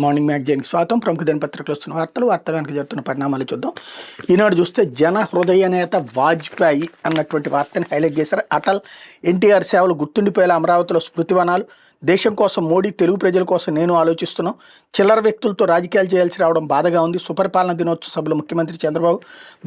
Morning మ్యాగజైన్కి స్వాగతం. ప్రముఖ దినపత్రికలు వస్తున్న వార్తలు వెనక జరుగుతున్న పరిణామాలు చూద్దాం. ఈనాడు చూస్తే జన హృదయ నేత వాజ్పేయి అన్నటువంటి వార్తని హైలైట్ చేశారు. అటల్ ఎన్టీఆర్ సేవలు గుర్తుండిపోయేలా అమరావతిలో స్మృతివనాలు, దేశం కోసం మోడీ, తెలుగు ప్రజల కోసం నేను ఆలోచిస్తున్నాం, చిల్లర వ్యక్తులతో రాజకీయాలు చేయాల్సి రావడం బాధగా ఉంది. సుపరిపాలన దినోత్సవ సభలో ముఖ్యమంత్రి చంద్రబాబు,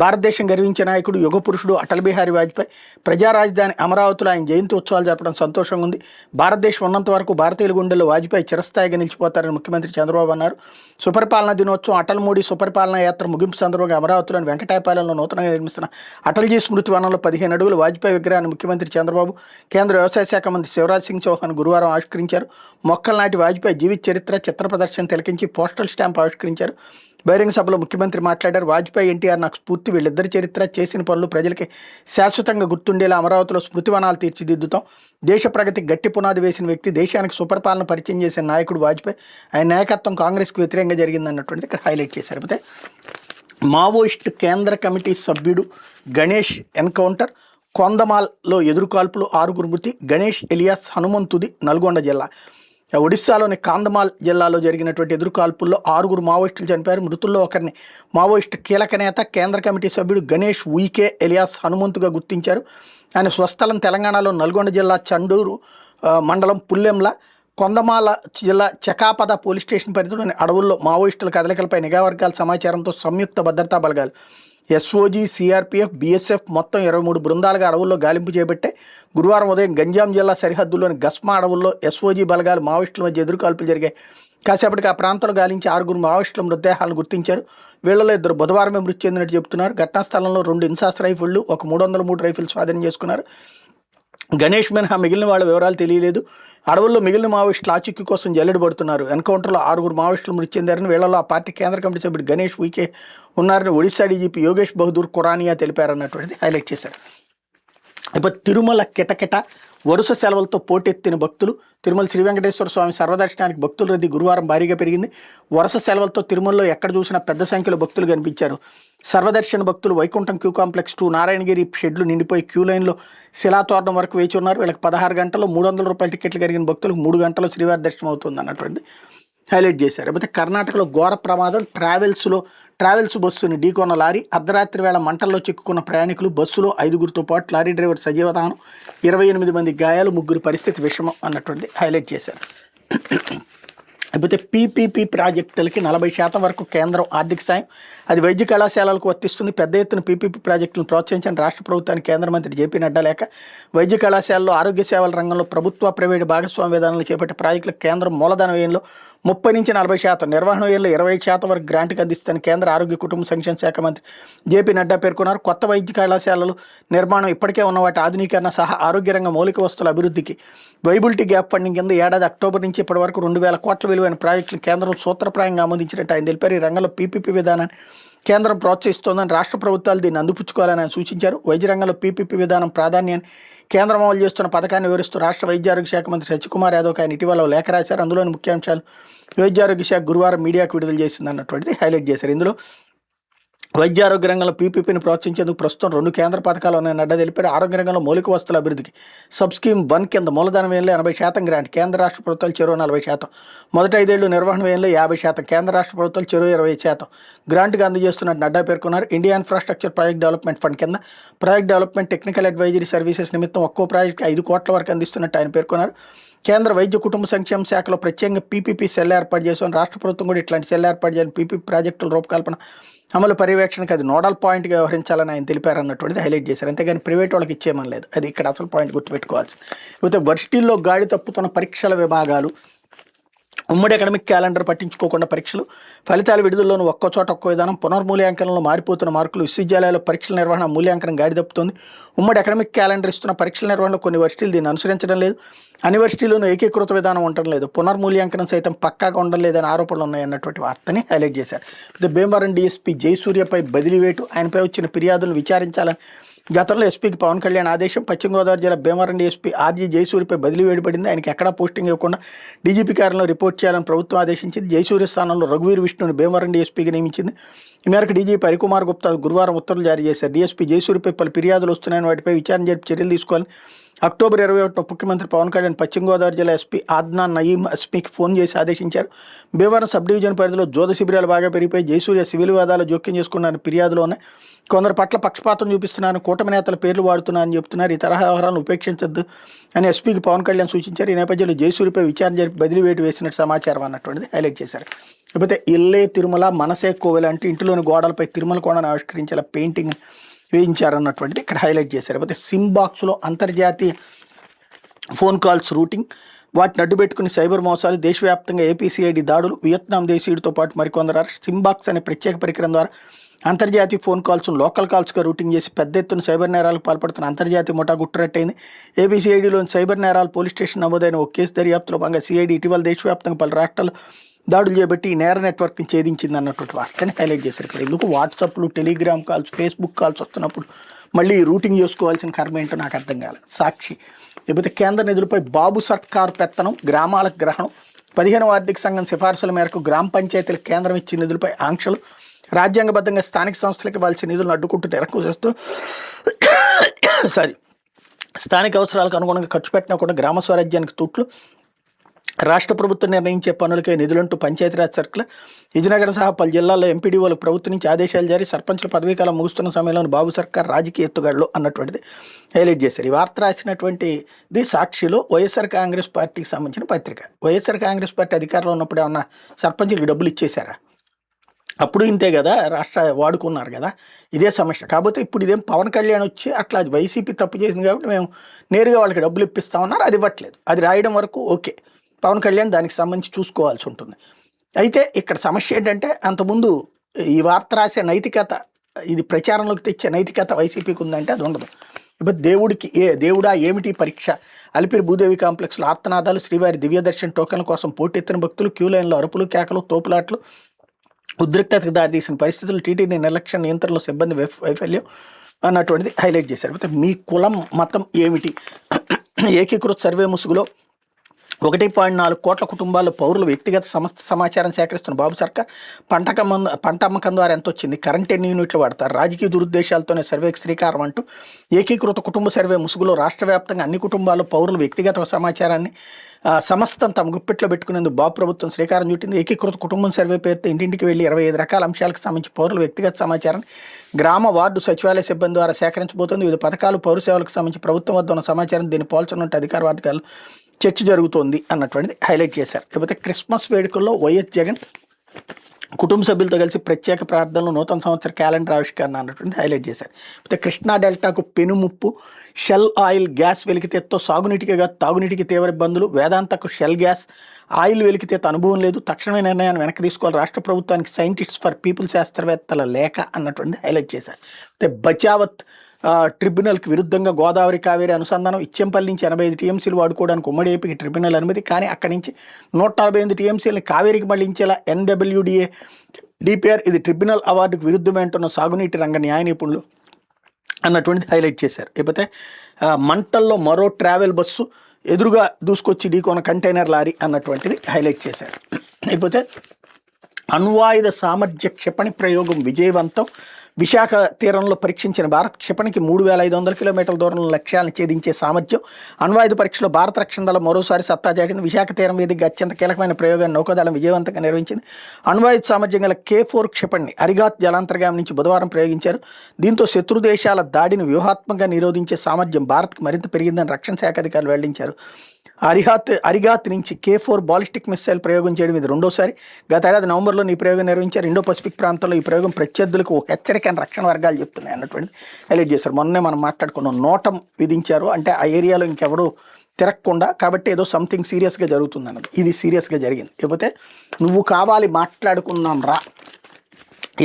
భారతదేశం గర్వించే నాయకుడు, యుగ పురుషుడు అటల్ బిహారీ వాజ్పేయి, ప్రజా రాజధాని అమరావతిలో ఆయన జయంతి ఉత్సవాలు జరపడం సంతోషంగా ఉంది. భారతదేశం ఉన్నంత వరకు భారతీయుల గుండెల్లో వాజ్పేయి చిరస్థాయిగా నిలిచిపోతారని ముఖ్యమంత్రి చంద్రబాబు అన్నారు. సుపరిపాలన దినోత్సవం, అటల్ మోడీ సుపరిపాలన యాత్ర ముగింపు సందర్భంగా అమరావతిలోని వెంకటాయపాలెంలో నూతనంగా నిర్మిస్తున్న అటల్జీ స్మృతి వనంలో 15 అడుగుల వాజ్పేయి విగ్రహాన్ని ముఖ్యమంత్రి చంద్రబాబు, కేంద్ర వ్యవసాయ శాఖ మంత్రి శివరాజ్ సింగ్ చౌహాన్ గురువారం ఆవిష్కరించారు. మొక్కల నాటి వాజ్పేయి జీవిత చరిత్ర చిత్ర ప్రదర్శన తిలకించి పోస్టల్ స్టాంప్ ఆవిష్కరించారు. బహిరంగ సభలో ముఖ్యమంత్రి మాట్లాడారు. వాజ్పేయి, ఎన్టీఆర్ నాకు స్ఫూర్తి. వీళ్ళిద్దరి చరిత్ర, చేసిన పనులు ప్రజలకి శాశ్వతంగా గుర్తుండేలా అమరావతిలో స్మృతివనాలు తీర్చిదిద్దుతాం. దేశ ప్రగతికి గట్టి పునాది వేసిన వ్యక్తి, దేశానికి సుపరిపాలన పరిచయం చేసిన నాయకుడు వాజ్పేయి. ఆయన నాయకత్వం కాంగ్రెస్కి వ్యతిరేకంగా జరిగిందన్నటువంటిది ఇక్కడ హైలైట్ చేశారు. అయితే మావోయిస్ట్ కేంద్ర కమిటీ సభ్యుడు గణేష్ ఎన్కౌంటర్, కొందమాల్లో ఎదురుకాల్పులు, 6 మృతి. గణేష్ ఎలియాస్ హనుమంతుది నల్గొండ జిల్లా. ఒడిశాలోని కాంధమాల్ జిల్లాలో జరిగినటువంటి ఎదురుకాల్పుల్లో 6 మావోయిస్టులు చనిపోయారు. మృతుల్లో ఒకరిని మావోయిస్టు కీలక నేత, కేంద్ర కమిటీ సభ్యుడు గణేష్ ఉయికే ఎలియాస్ హనుమంతుగా గుర్తించారు. ఆయన స్వస్థలం తెలంగాణలో నల్గొండ జిల్లా చండూరు మండలం పుల్లెంల, కొందమాల జిల్లా చకాపద పోలీస్ స్టేషన్ పరిధిలోని అడవుల్లో మావోయిస్టుల కదలికలపై నిఘా వర్గాల సమాచారంతో సంయుక్త భద్రతా బలగాలు ఎస్ఓజీ, సిఆర్పిఎఫ్, బిఎస్ఎఫ్ మొత్తం 23 బృందాలుగా అడవుల్లో గాలింపు చేపట్టే. గురువారం ఉదయం గంజాం జిల్లా సరిహద్దుల్లోని గస్మా అడవుల్లో ఎస్ఓజీ బలగాలు మావోయిస్టుల మధ్య ఎదురుకాల్పులు జరిగాయి. కాసేపటికి ఆ ప్రాంతంలో గాలించి 6 మావోయిస్టుల మృతదేహాలను గుర్తించారు. వీళ్ళలో 2 బుధవారమే మృతి చెందినట్టు చెబుతున్నారు. ఘటనా స్థలంలో 2 ఇన్సాస్ రైఫిళ్లు, ఒక 303 రైఫిల్ స్వాధీనం చేసుకున్నారు. గణేష్ మినహా మిగిలిన వాళ్ళ వివరాలు తెలియలేదు. అడవుల్లో మిగిలిన మావోయిస్టులు ఆచూకీ కోసం జల్లెడ పడుతున్నారు. ఎన్కౌంటర్లో 6 మావోయిస్టులు మృతి చెందారని, వీళ్ళలో ఆ పార్టీ కేంద్ర కమిటీ సభ్యుడు గణేష్ ఉయికే ఉన్నారని ఒడిశా డీజీపీ యోగేష్ బహదూర్ ఖురానియా తెలిపారన్నటువంటిది హైలైట్ చేశారు. ఇప్పుడు తిరుమల కిటకిట, వరుస సెలవులతో పోటెత్తిన భక్తులు. తిరుమల శ్రీ వెంకటేశ్వర స్వామి సర్వదర్శనానికి భక్తుల రద్దీ గురువారం భారీగా పెరిగింది. వరుస సెలవులతో తిరుమలలో ఎక్కడ చూసినా పెద్ద సంఖ్యలో భక్తులు కనిపించారు. సర్వదర్శన భక్తులు వైకుంఠం క్యూ కాంప్లెక్స్ 2, నారాయణగిరి షెడ్లు నిండిపోయి క్యూ లైన్లో శిలాతోరణం వరకు వేచి ఉన్నారు. వీళ్ళకి 16 గంటల్లో 300 రూపాయల టికెట్లు కలిగిన భక్తులకు 3 గంటల్లో శ్రీవారి దర్శనం అవుతుంది అన్నటువంటి హైలైట్ చేశారు. అయితే కర్ణాటకలో ఘోర ప్రమాదం. ట్రావెల్స్ బస్సుని ఢీకొన్న లారీ. అర్ధరాత్రి వేళ మంటల్లో చిక్కుకున్న ప్రయాణికులు. బస్సులో 5గురితో పాటు లారీ డ్రైవర్ సజీవదానం, 28 మంది గాయాలు, 3 పరిస్థితి విషమం అన్నటువంటి హైలైట్ చేశారు. అయితే పీపీపీ ప్రాజెక్టులకి 40% వరకు కేంద్రం ఆర్థిక సాయం, అది వైద్య కళాశాలలకు వర్తిస్తుంది. పెద్ద ఎత్తున పీపీపీ ప్రాజెక్టులను ప్రోత్సహించిన రాష్ట్ర ప్రభుత్వానికి కేంద్ర మంత్రి జేపీ నడ్డా లేఖ. వైద్య కళాశాలలో ఆరోగ్య సేవల రంగంలో ప్రభుత్వ, ప్రైవేటు భాగస్వామ్య విధానాలు చేపట్టే ప్రాజెక్టులకు కేంద్రం మూలధన వ్యయంలో 30 నుంచి 40%, నిర్వహణ వ్యయంలో 25% వరకు గ్రాంట్కి అందిస్తుందని కేంద్ర ఆరోగ్య కుటుంబ సంక్షేమ శాఖ మంత్రి జేపీ నడ్డా పేర్కొన్నారు. కొత్త వైద్య కళాశాలలు నిర్మాణం, ఇప్పటికే ఉన్న వాటి ఆధునీకరణ సహా ఆరోగ్య రంగ మౌలిక వస్తువుల అభివృద్ధికి వైబిలిటీ గ్యాప్ ఫండింగ్ కింద ఏడాది అక్టోబర్ నుంచి ఇప్పటి వరకు 2000 కోట్ల విలువైన ప్రాజెక్టులు కేంద్రం సూత్రప్రాయంగా ఆమోదించినట్టు ఆయన తెలిపారు. ఈ రంగంలో పీపీపీ విధానాన్ని కేంద్రం ప్రోత్సహిస్తోందని, రాష్ట్ర ప్రభుత్వాలు దీన్ని అందిపుచ్చుకోవాలని ఆయన సూచించారు. వైద్య రంగంలో పీపీపీ విధానం ప్రాధాన్యాన్ని, కేంద్రం అమలు చేస్తున్న పథకాన్ని వివరిస్తూ రాష్ట్ర వైద్య ఆరోగ్య శాఖ మంత్రి సత్యకుమార్ యాదవ్కి ఆయన ఇటీవల లేఖ రాశారు. అందులోని ముఖ్యాంశాలు వైద్య ఆరోగ్య శాఖ గురువారం మీడియాకు విడుదల చేసింది అన్నటువంటిది హైలైట్ చేశారు. ఇందులో వైద్య ఆరోగ్య రంగంలో పీపీపీని ప్రోత్సహించేందుకు ప్రస్తుతం 2 కేంద్ర పథకాలు ఉన్నాయని నడ్డా తెలిపారు. ఆరోగ్య రంగంలో మౌలిక వస్తువుల అభివృద్ధికి సబ్ స్కీమ్ 1 కింద మూలధన వ్యయంలో 80% గ్రాంట్, కేంద్ర రాష్ట్ర ప్రభుత్వాలు చెరో 40%, మొదటి 5 ఏళ్లు నిర్వహణ వ్యయంలో 50%, కేంద్ర రాష్ట్ర ప్రభుత్వాలు చెరో 20% గ్రాంట్గా అందజేస్తున్నట్టు నడ్డా పేర్కొన్నారు. India infrastructure project development fund కింద project development, technical advisory services నిమిత్తం ఒక్కో ప్రాజెక్టుకి 5 కోట్ల వరకు అందిస్తున్నట్టు ఆయన పేర్కొన్నారు. కేంద్ర వైద్య కుటుంబ సంక్షేమ శాఖలో ప్రత్యేకంగా పీపీపీ సెల్ ఏర్పాటు చేశామని, రాష్ట్ర ప్రభుత్వం కూడా ఇట్లాంటి సెల్ ఏర్పాటు చేయాలని, పీపీపీ ప్రాజెక్టుల రూపకల్పన, అమలు పర్యవేక్షణకు అది నోడల్ పాయింట్గా వ్యవహరించాలని ఆయన తెలిపారు అన్నటువంటిది హైలైట్ చేశారు. అంతేగాని ప్రైవేట్ వాళ్ళకి ఇచ్చేయమని లేదు. అది ఇక్కడ అసలు పాయింట్ గుర్తుపెట్టుకోవాల్సి. అయితే వర్సిటీల్లో గాడి తప్పుతున్న పరీక్షల విభాగాలు. ఉమ్మడి అకాడమిక్ క్యాలెండర్ పట్టించుకోకుండా పరీక్షలు, ఫలితాల విడుదలలోనూ ఒక్కో చోట ఒక్కో విధానం, పునర్మూల్యాంకనంలో మారిపోతున్న మార్కులు, విశ్వవిద్యాలయాల్లో పరీక్షల నిర్వహణ, మూల్యాంకనం గాడి తప్పుతోంది. ఉమ్మడి అకాడమిక్ క్యాలెండర్ ఇస్తున్న పరీక్షల నిర్వహణలో కొన్ని వర్సిటీలు దీన్ని అనుసరించడం లేదు. అన్ని వర్సిటీల్లోనూ ఏకీకృత విధానం ఉండటం లేదు. పునర్మూల్యాంకనం సైతం పక్కాగా ఉండడం లేదని ఆరోపణలు ఉన్నాయన్నటువంటి వార్తని హైలైట్ చేశారు. భీమవరం డీఎస్పీ జయసూర్యపై బదిలీ వేటు, ఆయనపై వచ్చిన ఫిర్యాదులను విచారించాలని గతంలో ఎస్పీకి పవన్ కళ్యాణ్ ఆదేశం. పశ్చిమ గోదావరి జిల్లా భీమవరం డీఎస్పీ ఆర్జీ జయసూర్యపై బదిలీ వేడిపడింది. ఆయనకి ఎక్కడా పోస్టింగ్ ఇవ్వకుండా డీజీపీ కార్యాలయంలో రిపోర్ట్ చేయాలని ప్రభుత్వం ఆదేశించింది. జయసూర్య స్థానంలో రఘువీర్ విష్ణుని భీమవరం డీఎస్పీగా నియమించింది. ఈ మేరకు డీజీపీ హరికుమార్ గుప్తా గురువారం ఉత్తర్వులు జారీ చేశారు. డీఎస్పీ జయసూర్యపై పలు ఫిర్యాదులు వస్తున్నాయని, వాటిపై విచారణ జరిపి చర్యలు తీసుకోవాలని అక్టోబర్ 21న ముఖ్యమంత్రి పవన్ కళ్యాణ్ పశ్చిమ గోదావరి జిల్లా ఎస్పీ ఆద్నాన్ నయీం ఎస్పీకి ఫోన్ చేసి ఆదేశించారు. భీమవరం సబ్ డివిజన్ పరిధిలో జోద శిబిరాలు బాగా పెరిగిపోయి జయసూర్య సివిల్ వివాదాలు జోక్యం చేసుకున్నారని ఫిర్యాదులు ఉన్నాయి. కొందరు పట్ల పక్షపాతం చూపిస్తున్నారని, కూటమి నేతల పేర్లు వాడుతున్నారని చెప్తున్నారు. ఈ తరహా వ్యవహారాలను ఉపేక్షించద్దు అని ఎస్పీకి పవన్ కళ్యాణ్ సూచించారు. ఈ నేపథ్యంలో జయసూర్యపై విచారణ జరిపి బదిలీ వేటు వేసినట్టు సమాచారం అన్నటువంటిది హైలైట్ చేశారు. లేకపోతే ఇల్లే తిరుమల మనసే కోవెల అంటే ఇంటిలోని గోడలపై తిరుమల కోణను ఆవిష్కరించేలా పెయింటింగ్ వేయించారన్నటువంటిది ఇక్కడ హైలైట్ చేశారు. లేకపోతే సిమ్ బాక్స్లో అంతర్జాతీయ ఫోన్ కాల్స్ రూటింగ్, వాటిని అడ్డుపెట్టుకుని సైబర్ మోసాలు, దేశవ్యాప్తంగా ఏపీసీఐడి దాడులు, వియత్నాం దేశీయుడితో పాటు మరికొందరు. సిమ్ బాక్స్ అనే ప్రత్యేక పరికరం ద్వారా అంతర్జాతీయ ఫోన్ కాల్స్ను లోకల్ కాల్స్గా రూటింగ్ చేసి పెద్ద ఎత్తున సైబర్ నేరాలకు పాల్పడుతున్న అంతర్జాతీయ ముఠా గుట్టురట్టయింది. ఏపీసీఐడిలోని సైబర్ నేరాలు పోలీస్ స్టేషన్ నమోదైన ఒక కేసు దర్యాప్తులో భాగంగా సిఐడి ఇటీవల దేశవ్యాప్తంగా పలు రాష్ట్రాలు దాడులు చేపట్టి ఈ నేర నెట్వర్క్ని ఛేదించింది అన్నటువంటి వార్తని హైలైట్ చేశారు. ఇక్కడ ఎందుకు వాట్సాప్లు, టెలిగ్రామ్ కాల్స్, ఫేస్బుక్ కాల్స్ వస్తున్నప్పుడు మళ్ళీ రూటింగ్ చేసుకోవాల్సిన కర్మ ఏంటో నాకు అర్థం కాలేదు. సాక్షి, లేకపోతే కేంద్ర నిధులపై బాబు సర్కార్ పెత్తనం, గ్రామాలకు గ్రహణం, 15వ ఆర్థిక సంఘం సిఫార్సుల మేరకు గ్రామ పంచాయతీలకు కేంద్రం ఇచ్చిన నిధులపై ఆంక్షలు, రాజ్యాంగబద్ధంగా స్థానిక సంస్థలకు ఇవ్వాల్సిన నిధులను అడ్డుకుంటూ తెరకు చేస్తూ స్థానిక అవసరాలకు అనుగుణంగా ఖర్చు పెట్టినా కూడా గ్రామ స్వరాజ్యానికి తూట్లు, రాష్ట్ర ప్రభుత్వం నిర్ణయించే పనులకే నిధులంటూ పంచాయతీరాజ్ సర్కులర్, విజయనగరం సహా పలు జిల్లాల్లో ఎంపీడీఓలకు ప్రభుత్వం నుంచి ఆదేశాలు జారీ, సర్పంచుల పదవీకాలం ముగుస్తున్న సమయంలో బాబు సర్కార్ రాజకీయ ఎత్తుగడలు అన్నటువంటిది హైలైట్ చేశారు. ఈ వార్త రాసినటువంటిది సాక్షిలో వైఎస్ఆర్ కాంగ్రెస్ పార్టీకి సంబంధించిన పత్రిక. వైఎస్ఆర్ కాంగ్రెస్ పార్టీ అధికారంలో ఉన్నప్పుడు ఏమన్నా సర్పంచులకు డబ్బులు ఇచ్చేశారా? అప్పుడు ఇంతే కదా, రాష్ట్ర వాడుకున్నారు కదా, ఇదే సమస్య. కాకపోతే ఇప్పుడు ఇదేం పవన్ కళ్యాణ్ వచ్చి అట్లా వైసీపీ తప్పు చేసింది కాబట్టి మేము నేరుగా వాళ్ళకి డబ్బులు ఇప్పిస్తామన్నారు, అది ఇవ్వట్లేదు. అది రాయడం వరకు ఓకే, పవన్ కళ్యాణ్ దానికి సంబంధించి చూసుకోవాల్సి ఉంటుంది. అయితే ఇక్కడ సమస్య ఏంటంటే అంతకుముందు ఈ వార్త రాసే నైతికత, ఇది ప్రచారంలోకి తెచ్చే నైతికత వైసీపీకి ఉందంటే అది ఉండదు. ఇప్పుడు దేవుడా ఏమిటి పరీక్ష, అలిపిరి భూదేవి కాంప్లెక్స్లో ఆర్తనాదాలు, శ్రీవారి దివ్యదర్శన్ టోకెన్ల కోసం పోటెత్తిన భక్తులు, క్యూ లైన్లో అరుపులు, కేకలు, తోపులాట్లు, ఉద్రిక్తతకు దారితీసిన పరిస్థితులు, టీటీడీ నిర్లక్ష్య నియంత్రణలో సిబ్బంది వైఫల్యం అన్నటువంటిది హైలైట్ చేశారు. అయితే మీ కులం మతం ఏమిటి, ఏకీకృత సర్వే ముసుగులో 1.4 కోట్ల కుటుంబాల్లో పౌరులు వ్యక్తిగత సమస్త సమాచారం సేకరిస్తున్న బాబు సర్కార్ పంట అమ్మకం ద్వారా ఎంత వచ్చింది, కరెంట్ ఎన్ని యూనిట్లు వాడతారు, రాజకీయ దురుద్దేశాలతోనే సర్వేకి శ్రీకారం అంటూ ఏకీకృత కుటుంబ సర్వే ముసుగులో రాష్ట్ర వ్యాప్తంగా అన్ని కుటుంబాల్లో పౌరులు వ్యక్తిగత సమాచారాన్ని సమస్తం తమ గుప్పెట్లో పెట్టుకునేందుకు బాబు ప్రభుత్వం శ్రీకారం చుట్టింది. ఏకీకృత కుటుంబం సర్వే పేరుతో ఇంటింటికి వెళ్ళి 25 రకాల అంశాలకు సంబంధించి పౌరుల వ్యక్తిగత సమాచారాన్ని గ్రామ వార్డు సచివాలయ సిబ్బంది ద్వారా సేకరించబోతుంది. వివిధ పథకాలు, పౌర సేవలకు సంబంధించి ప్రభుత్వం వద్ద ఉన్న సమాచారం దీన్ని పోల్చనుంటే అధికార వర్గాలు చర్చ జరుగుతోంది అన్నటువంటిది హైలైట్ చేశారు. లేకపోతే క్రిస్మస్ వేడుకల్లో వైఎస్ జగన్ కుటుంబ సభ్యులతో కలిసి ప్రత్యేక ప్రార్థనలు, నూతన సంవత్సర క్యాలెండర్ ఆవిష్కరణ అన్నటువంటి హైలైట్ చేశారు. అయితే కృష్ణా డెల్టాకు పెనుముప్పు, షెల్ ఆయిల్ గ్యాస్ వెలికితేతో సాగునీటికి కాదు తాగునీటికి తీవ్ర ఇబ్బందులు, వేదాంతకు షెల్ గ్యాస్ ఆయిల్ వెలికితేతో అనుభవం లేదు, తక్షణమే నిర్ణయాన్ని వెనక్కి తీసుకోవాలి, రాష్ట్ర ప్రభుత్వానికి సైంటిస్ట్స్ ఫర్ పీపుల్ శాస్త్రవేత్తల లేఖ అన్నటువంటి హైలైట్ చేశారు. అయితే బచావత్ ట్రిబ్యునల్కి విరుద్ధంగా గోదావరి కావేరి అనుసంధానం, ఇచ్చెంపల్లి నుంచి 85 టీఎంసీలు వాడుకోవడానికి ఉమ్మడి ఏపీకి ట్రిబ్యునల్ అనుమతి, కానీ అక్కడి నుంచి 148 టీఎంసీలని కావేరికి మళ్లించేలా ఎన్డబ్ల్యూడిఏ డిపిఆర్, ఇది ట్రిబ్యునల్ అవార్డుకు విరుద్ధమే అంటున్న సాగునీటి రంగ న్యాయ నిపుణులు అన్నటువంటిది హైలైట్ చేశారు. లేకపోతే మంటల్లో మరో ట్రావెల్ బస్సు ఎదురుగా దూసుకొచ్చి ఢీకొన్న కంటైనర్ లారీ అన్నటువంటిది హైలైట్ చేశారు. లేకపోతే అణ్వాయుధ సామర్థ్య క్షిపణి ప్రయోగం విజయవంతం, విశాఖ తీరంలో పరీక్షించిన భారత్ క్షిపణికి 3500 కిలోమీటర్ల దూరంలో లక్ష్యాలను ఛేదించే సామర్థ్యం, అణ్వాయుధ పరీక్షలో భారత రక్షణ దళం మరోసారి సత్తా చాటింది. విశాఖ తీరం మీదుగా అత్యంత కీలకమైన ప్రయోగాన్ని నౌకాదళం విజయవంతంగా నిర్వహించింది. అణ్వాయుధ సామర్థ్యం గల K4 క్షిపణిని అరిగాత్ జలాంతర్గామి నుంచి బుధవారం ప్రయోగించారు. దీంతో శత్రు దేశాల దాడిని వ్యూహాత్మకంగా నిరోధించే సామర్థ్యం భారత్కు మరింత పెరిగిందని రక్షణ శాఖ అధికారులు వెల్లడించారు. అరిగాత్ నుంచి K4 బాలిస్టిక్ మిస్సైల్ ప్రయోగం చేయడం ఇది రెండోసారి. గత ఏడాది నవంబర్లో ఈ ప్రయోగం నిర్వహించారు. ఇండో పసిఫిక్ ప్రాంతంలో ఈ ప్రయోగం ప్రత్యర్థులకు హెచ్చరిక అని రక్షణ వర్గాలు చెప్తున్నాయి అన్నటువంటి హైలైట్ చేశారు. మొన్నే మనం మాట్లాడుకున్నాం, నోటం విధించారు అంటే ఆ ఏరియాలో ఇంకెవడూ తిరగకుండా, కాబట్టి ఏదో సంథింగ్ సీరియస్గా జరుగుతుంది అన్నది. ఇది సీరియస్గా జరిగింది. లేకపోతే నువ్వు కావాలి మాట్లాడుకుందాం రా,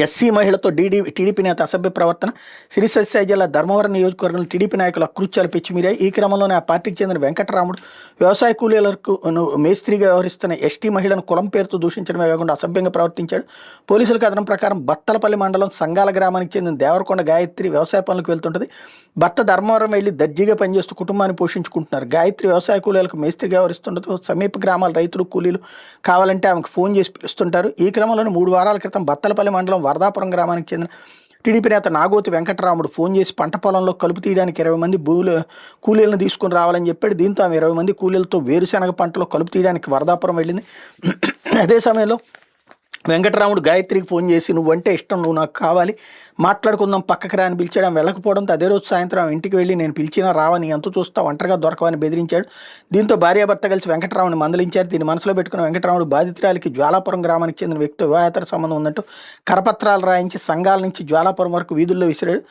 ఎస్సీ మహిళతో టీడీపీ నేత అసభ్య ప్రవర్తన, శ్రీసత్య జిల్లా ధర్మవరం నియోజకవర్గంలో టీడీపీ నాయకులు అకృత్యాలు పెచ్చిమీరాయి. ఈ క్రమంలోనే ఆ పార్టీకి చెందిన వెంకటరాముడు వ్యవసాయ కూలీలకు మేస్త్రిగా వ్యవహరిస్తున్న ఎస్టీ మహిళను కులం పేరుతో దూషించడమే కాకుండా అసభ్యంగా ప్రవర్తించాడు. పోలీసుల కథనం ప్రకారం బత్తలపల్లి మండలం సంగాల గ్రామానికి చెందిన దేవరకొండ గాయత్రి వ్యవసాయ పనులకు వెళ్తుంటుంది. భర్త ధర్మవరం వెళ్ళి దర్జీగా పనిచేస్తూ కుటుంబాన్ని పోషించుకుంటున్నారు. గాయత్రి వ్యవసాయ కూలీలకు మేస్త్రిగా వ్యవహరిస్తుండటం సమీప గ్రామాల రైతులు కూలీలు కావాలంటే ఆమెకు ఫోన్ చేసి పిలుస్తుంటారు. ఈ క్రమంలోనే 3 వారాల క్రితం బత్తలపల్లి మండలం వరదాపురం గ్రామానికి చెందిన టీడీపీ నేత నాగోతి వెంకటరాముడు ఫోన్ చేసి పంట పొలంలో కలుపు తీయడానికి 20 మంది కూలీలను తీసుకుని రావాలని చెప్పాడు. దీంతో ఆమె 20 మంది కూలీలతో వేరుశనగ పంటలో కలుపు తీయడానికి వరదాపురం వెళ్ళింది. అదే సమయంలో వెంకటరాముడు గాయత్రికి ఫోన్ చేసి నువ్వంటే ఇష్టం, నువ్వు నాకు కావాలి, మాట్లాడుకుందాం, పక్కకి రాని పిలిచాడు. ఆమె వెళ్ళకపోవడంతో అదే రోజు సాయంత్రం ఆమె ఇంటికి వెళ్ళి నేను పిలిచినా రావని ఎంత చూస్తా ఒంటరిగా దొరకవని బెదిరించాడు. దీంతో భార్యాభర్త కలిసి వెంకటరాముని మందలించారు. దీన్ని మనసులో పెట్టుకున్న వెంకటరాముడు బాధితురాలికి జ్వాలాపురం గ్రామానికి చెందిన వ్యక్తి వివాహేతర సంబంధం ఉందంటూ కరపత్రాలు రాయించి సంఘాల నుంచి జ్వాలాపురం వరకు వీధుల్లో విసిరాడు.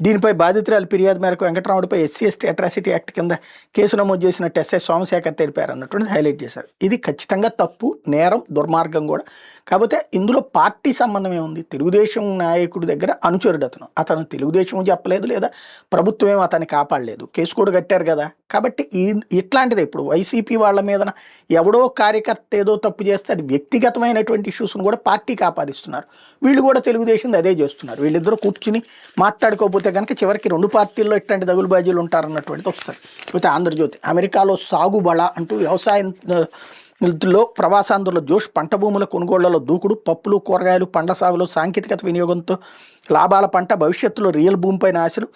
దీనిపై బాధితురాలు ఫిర్యాదు మేరకు వెంకటరాముడిపై SC/ST అట్రాసిటీ యాక్ట్ కింద కేసు నమోదు చేసినట్టు ఎస్ఐ సోమశేఖర్ తెలిపారు అన్నటువంటిది హైలైట్ చేశారు. ఇది ఖచ్చితంగా తప్పు, నేరం, దుర్మార్గం కూడా. కాకపోతే ఇందులో పార్టీ సంబంధం ఏముంది? తెలుగుదేశం నాయకుడి దగ్గర అనుచరుడు అతను తెలుగుదేశం చెప్పలేదు, లేదా ప్రభుత్వం అతన్ని కాపాడలేదు, కేసు కూడా కట్టారు కదా. కాబట్టి ఇట్లాంటిది ఇప్పుడు వైసీపీ వాళ్ళ మీద ఎవడో కార్యకర్త ఏదో తప్పు చేస్తే అది వ్యక్తిగతమైనటువంటి ఇష్యూస్ను కూడా పార్టీకి ఆపాదిస్తున్నారు. వీళ్ళు కూడా తెలుగుదేశం అదే చేస్తున్నారు. వీళ్ళిద్దరూ కూర్చుని మాట్లాడుకోకపోతే కనుక చివరికి 2 పార్టీల్లో ఇట్లాంటి దగులుబాజీలు ఉంటారన్నటువంటిది వస్తుంది. అయితే ఆంధ్రజ్యోతి అమెరికాలో సాగుబళ అంటూ వ్యవసాయంలో ప్రవాసాంధ్రుల జోష్, పంట భూముల కొనుగోళ్లలో దూకుడు, పప్పులు కూరగాయలు పండ్ల సాగులో సాంకేతికత వినియోగంతో లాభాల పంట, భవిష్యత్తులో రియల్ భూమిపైన ఆశలు,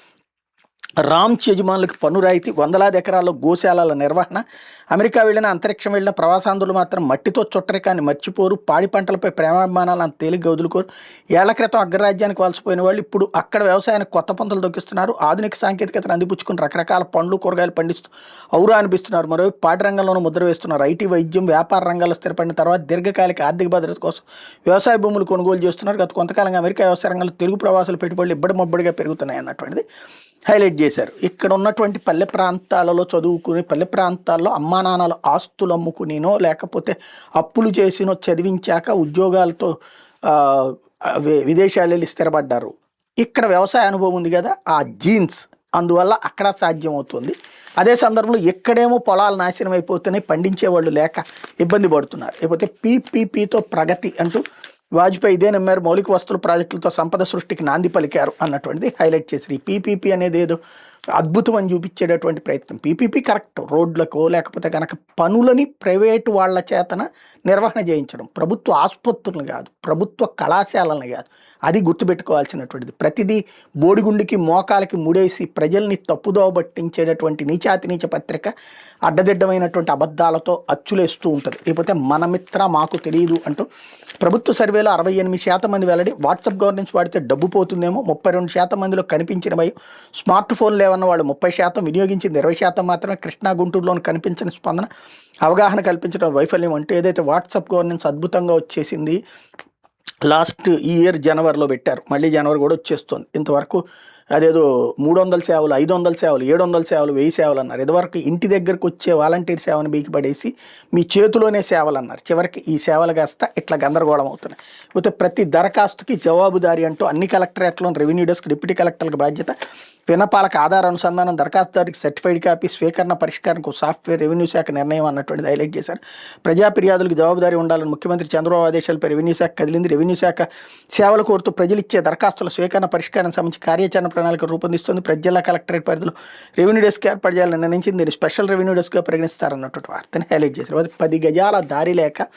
రామ్స్ యజమానులకు పన్ను రాయితీ, వందలాది ఎకరాల్లో గోశాలల నిర్వహణ. అమెరికా వెళ్ళిన, అంతరిక్షం వెళ్ళిన ప్రవాసాంధ్రులు మాత్రం మట్టితో చుట్టరికాన్ని మర్చిపోరు, పాడి పంటలపై ప్రేమాభిమానాలు అంత తేలిగ్గా వదులుకోరు. ఏళ్ల క్రితం అగ్రరాజ్యానికి వలసపోయిన వాళ్ళు ఇప్పుడు అక్కడ వ్యవసాయానికి కొత్త పంతులు దొక్కిస్తున్నారు. ఆధునిక సాంకేతికతను అందిపుచ్చుకుని రకరకాల పండ్లు కూరగాయలు పండిస్తూ ఔరా అనిపిస్తున్నారు. మరోవైపు పాడి రంగంలోనూ ముద్ర వేస్తున్నారు. IT, వైద్యం, వ్యాపార రంగాల్లో స్థిరపడిన తర్వాత దీర్ఘకాలిక ఆర్థిక భద్రత కోసం వ్యవసాయ భూములు కొనుగోలు చేస్తున్నారు. గత కొంతకాలంగా అమెరికా వ్యవసాయ రంగంలో తెలుగు ప్రవాసుల పెట్టుబడులు ఇబ్బడి మొబ్బడిగా పెరుగుతున్నాయి అన్నటువంటిది హైలైట్ చేశారు. ఇక్కడ ఉన్నటువంటి పల్లె ప్రాంతాలలో చదువుకుని, పల్లె ప్రాంతాల్లో అమ్మా నాన్నలు ఆస్తులు అమ్ముకునినో లేకపోతే అప్పులు చేసినో చదివించాక ఉద్యోగాలతో విదేశాలు వెళ్ళి స్థిరపడ్డారు. ఇక్కడ వ్యవసాయ అనుభవం ఉంది కదా, ఆ జీన్స్ అందువల్ల అక్కడ సాధ్యమవుతుంది. అదే సందర్భంలో ఎక్కడేమో పొలాలు నాశనం అయిపోతున్నాయి, పండించేవాళ్ళు లేక ఇబ్బంది పడుతున్నారు. లేకపోతే PPPతో ప్రగతి అంటూ వాజ్పేయి ఇదే నమ్మారు. మౌలిక వస్తువుల ప్రాజెక్టులతో సంపద సృష్టికి నాంది పలికారు అన్నటువంటిది హైలైట్ చేశారు. ఈ PPP అనేది ఏదో అద్భుతం అని చూపించేటటువంటి ప్రయత్నం. PPP కరెక్ట్, రోడ్లకో లేకపోతే కనుక పనులని ప్రైవేటు వాళ్ళ చేతన నిర్వహణ చేయించడం, ప్రభుత్వ ఆసుపత్రులను కాదు, ప్రభుత్వ కళాశాలను కాదు. అది గుర్తుపెట్టుకోవాల్సినటువంటిది. ప్రతిదీ బోడిగుండికి మోకాలకి ముడేసి ప్రజల్ని తప్పుదోవ పట్టించేటటువంటి నీచాతి నీచ పత్రిక అడ్డదిడ్డమైనటువంటి అబద్ధాలతో అచ్చులేస్తూ ఉంటుంది. లేకపోతే మన మిత్ర మాకు తెలియదు అంటూ ప్రభుత్వ సర్వేలో 68% మంది వెల్లడి. వాట్సాప్ గవర్నెన్స్ వాడితే డబ్బు పోతుందేమో, 32% మందిలో కనిపించిన భయం. స్మార్ట్ ఫోన్ లేవన్న వాళ్ళు 30%, వినియోగించింది 20% మాత్రమే. కృష్ణా గుంటూరులోని కనిపించిన స్పందన, అవగాహన కల్పించడం వైఫల్యం. అంటే ఏదైతే వాట్సాప్ గవర్నెన్స్ అద్భుతంగా వచ్చేసింది లాస్ట్ ఇయర్ జనవరిలో పెట్టారు, మళ్ళీ జనవరి కూడా వచ్చేస్తుంది. ఇంతవరకు అదేదో 300 సేవలు, 500 సేవలు, 700 సేవలు, 1000 సేవలు అన్నారు. ఇదివరకు ఇంటి దగ్గరకు వచ్చే వాలంటీర్ సేవను బీకి పడేసి మీ చేతిలోనే సేవలు అన్నారు. చివరికి ఈ సేవలు కాస్త ఇట్లా గందరగోళం అవుతున్నాయి. అయితే ప్రతి దరఖాస్తుకి జవాబుదారీ అంటూ అన్ని కలెక్టరేట్లను రెవెన్యూ డెస్క్, డిప్యూటీ కలెక్టర్లకు బాధ్యత. విన్నపాలకు ఆధార అనుసంధానం, దరఖాస్తుదారికి సర్టిఫైడ్ కాపీ, స్వీకరణ పరిష్కారంకు సాఫ్ట్వేర్, రెవెన్యూ శాఖ నిర్ణయం అన్నటువంటిది హైలైట్ చేశారు. ప్రజా ఫిర్యాదులకు జవాబుదారీ ఉండాలని ముఖ్యమంత్రి చంద్రబాబు ఆదేశాలపై రెవెన్యూ శాఖ కదిలింది. రెవెన్యూ శాఖ సేవలు కోరుతూ ప్రజలిచ్చే దరఖాస్తుల స్వీకరణ పరిష్కారం సంబంధించి కార్యాచరణ ప్రణాళిక రూపొందిస్తుంది. ప్రతి జిల్లా కలెక్టరేట్ పరిధిలో రెవెన్యూ డెస్క్ ఏర్పాటు చేయాలని నిర్ణయించింది. దీన్ని స్పెషల్ రెవెన్యూ డెస్క్గా పరిగణిస్తారన్నటువంటి వార్తని హైలైట్ చేశారు. 10 గజాల దారి లేక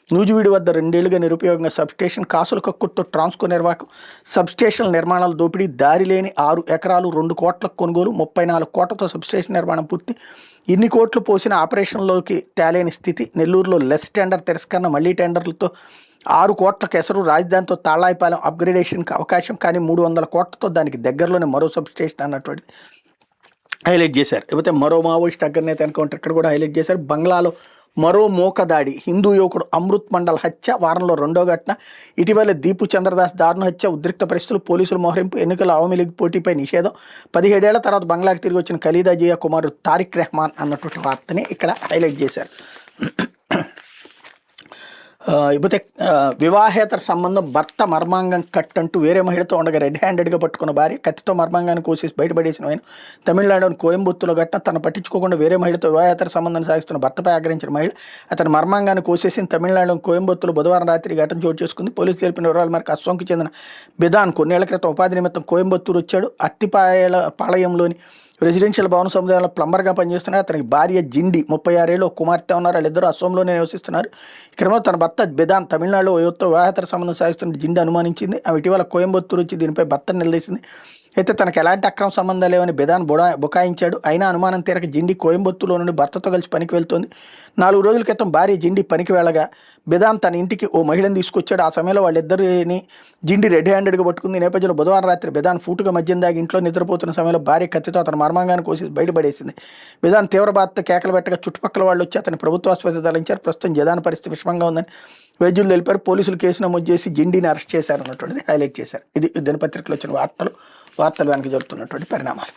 నూజివీడు వద్ద 2 ఏళ్లుగా నిరుపయోగంగా సబ్స్టేషన్, కాసుల కక్కుర్తో ట్రాన్స్కో నిర్వాహకం, సబ్స్టేషన్ల నిర్మాణాలు దోపిడీ, దారి లేని 6 ఎకరాలు 2 కోట్లకు కొనుగోలు, 34 కోట్లతో సబ్స్టేషన్ నిర్మాణం పూర్తి. ఇన్ని కోట్లు పోసిన ఆపరేషన్లోకి తేలేని స్థితి. నెల్లూరులో లెస్ టెండర్ తిరస్కరణ, మళ్లీ టెండర్లతో 6 కోట్ల కేసరు. రాజధానితో తాళాయిపాలెం అప్గ్రేడేషన్కి అవకాశం, కానీ 300 కోట్లతో దానికి దగ్గరలోనే మరో సబ్స్టేషన్ అన్నటువంటి హైలైట్ చేశారు. లేకపోతే మరో మావోయిస్ట్ అగ్రనేత ఎన్కౌంటర్ ఇక్కడ కూడా హైలైట్ చేశారు. బంగ్లాలో మరో మోకదాడి, హిందూ యువకుడు అమృత్ మండల్ హత్య వారంలో 2వ ఘటన. ఇటీవల దీపు చంద్రదాస్ దారుణ హత్య, ఉద్రిక్త పరిస్థితులు, పోలీసుల మోహరింపు, ఎన్నికల అవామీ లీగ్ పోటీపై నిషేధం. 17 ఏళ్ల తర్వాత బంగ్లాకి తిరిగి వచ్చిన ఖలీదా జియా కుమారుడు తారిక్ రెహమాన్ అన్నటువంటి వార్తని ఇక్కడ హైలైట్ చేశారు. ఇకపోతే వివాహేతర సంబంధం, భర్త మర్మాంగం కట్ అంటూ వేరే మహిళతో ఉండగా రెడ్ హ్యాండెడ్గా పట్టుకున్న భార్య, కత్తితో మర్మాంగాన్ని కోసేసి బయటపడేసిన ఆయన. తమిళనాడులోని కోయంబత్తూరులో ఘటన. తను పట్టించుకోకుండా వేరే మహిళతో వివాహేతర సంబంధం సాగిస్తున్న భర్తపై ఆగ్రహించిన మహిళ అతని మర్మాంగాన్ని కోసేసి తమిళనాడులోని కోయంబత్తూరులో బుధవారం రాత్రి ఘటన చోటు చేసుకుంది. పోలీసులు తెలిపిన వివరాల మేరకు అస్సోంకి చెందిన బిధాన్ కొన్నేళ్ల క్రితం ఉపాధి నిమిత్తం కోయంబత్తూరు వచ్చాడు. అత్తిపాయల పాళయంలోని రెసిడెన్షియల్ భవన సముదాయంలో ప్లంబర్గా పనిచేస్తున్నారు. అతనికి భార్య జిండి 36 ఏళ్ళు, కుమార్తె ఉన్నారు. వాళ్ళిద్దరూ అసోంలోనే నివసిస్తున్నారు. ఈ క్రమంలో తన భర్త బెదాన్ తమిళనాడులో యువతతో వివాహేతర సంబంధం సాగిస్తున్న జిండి అనుమానించింది. ఆమె ఇటీవల కోయంబత్తూరు వచ్చి దీనిపై భర్తను నిలదీసింది. అయితే తనకు ఎలాంటి అక్రమ సంబంధాలు లేవని బెదాన్ బుకాయించాడు. అయినా అనుమానం తీరక జిండి కోయంబత్తూరులో నుండి భర్తతో కలిసి పనికి వెళ్తోంది. 4 రోజుల క్రితం భార్య జిండి పనికి వెళ్ళగా బెదాన్ తన ఇంటికి ఓ మహిళను తీసుకొచ్చాడు. ఆ సమయంలో వాళ్ళిద్దరిని జిండి రెడ్ హ్యాండెడ్గా పట్టుకుంది. ఈ నేపథ్యంలో బుధవారం రాత్రి బెదాన్ ఫూటుగా మద్యం దాగి ఇంట్లో నిద్రపోతున్న సమయంలో భార్య కత్తితో అతను మర్మాంగాన్ని కోసి బయటపడేసింది. బెదాన్ తీవ్ర బాధతో కేకలు పెట్టగా చుట్టుపక్కల వాళ్ళు వచ్చి అతని ప్రభుత్వ ఆసుపత్రి తరలించారు. ప్రస్తుతం జదాన్ పరిస్థితి విషమంగా ఉందని వైద్యులు తెలిపారు. పోలీసులు కేసు నమోదు చేసి జిండిని అరెస్ట్ చేశారన్నటువంటిది హైలైట్ చేశారు. ఇది దినపత్రికలో వచ్చిన వార్తలు వెనక జరుగుతున్నటువంటి పరిణామాలు.